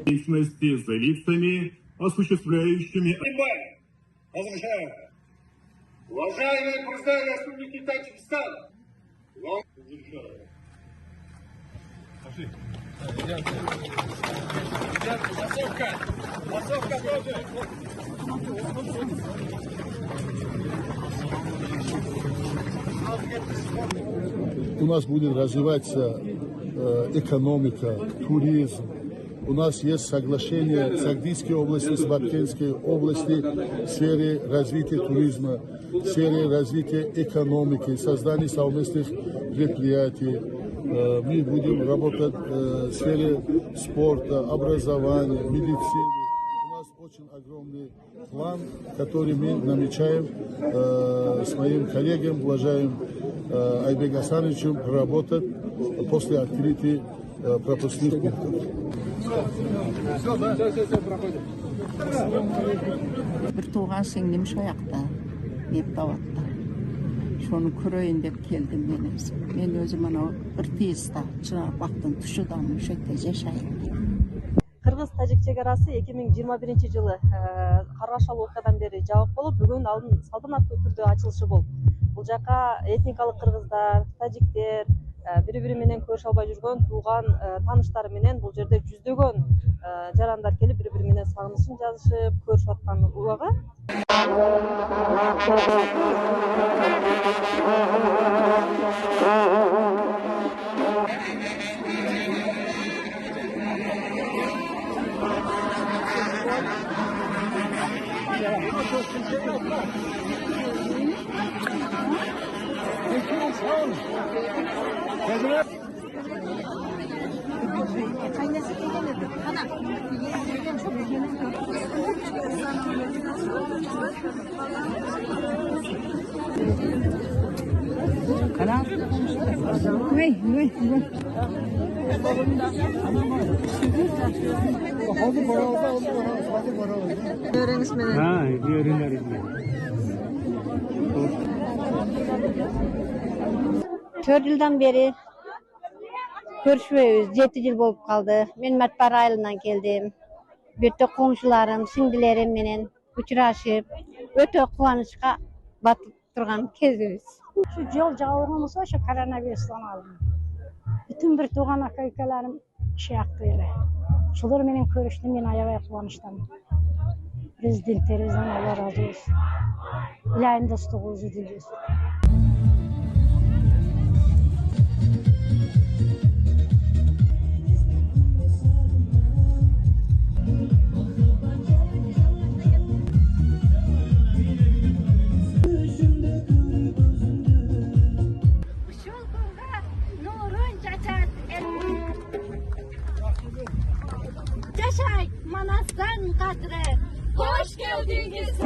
Личности за лицами, осуществляющими... Возвращаю. Уважаемый президент Республики Таджикистан, вам разрешаю. Массовка тоже. У нас будет развиваться экономика, туризм. У нас есть соглашение с Агдийской области, с Бакинской области в сфере развития туризма, в сфере развития экономики, создания совместных предприятий. Мы будем работать в сфере спорта, образования, медицины. У нас очень огромный план, который мы намечаем с моим коллегом, уважаемым Айбек Асановичем, работать после открытия пропускных пунктов. Bir tuğan singlim şu yakta, Neptavat'ta. Şunu kurayın dep geldim ben özüm ana ırtıyızda, çınar baktım tuşudan şöyle yaşayın. Кыргыз-тажик чек-арасы 2021 жылы каргашалы окуядан бери жабык болуп, бүгүн алдын салтанаттуу түрдө ачылышы болду. Бул жака этникалык кыргыздар, тажиктер, бири-бири менен көрүшө албай жүргөн тууган тааныштары менен бул жерде жүздөгөн жарандар келип бири-бири менен сагынычын жазышып, көрүшүп аткан убагы. Öğrenişmeni. Ha, öğreniriz. 4 yıldan beri görüşmüyoruz. 7 yıl bolup kaldı. Men Matbar ayılından geldim. Birde komşularım, sindilerim menen uçuraşıp, öte kuvanyışka batıp turgan kezimiz. Şu yol jabılgan bolsa, şu koronavirusdan aldım. Bütün bir tuğan aka-ukalarim şey yaptı ele. Şular menen görüştüm, men ayabay kuvanычтамын. Prezidentlerimizden Allah razı olsun. İlahi'nin dostluğunuzu diliyoruz. Yaşay Manas'tan kadre. Hoş geldiniz.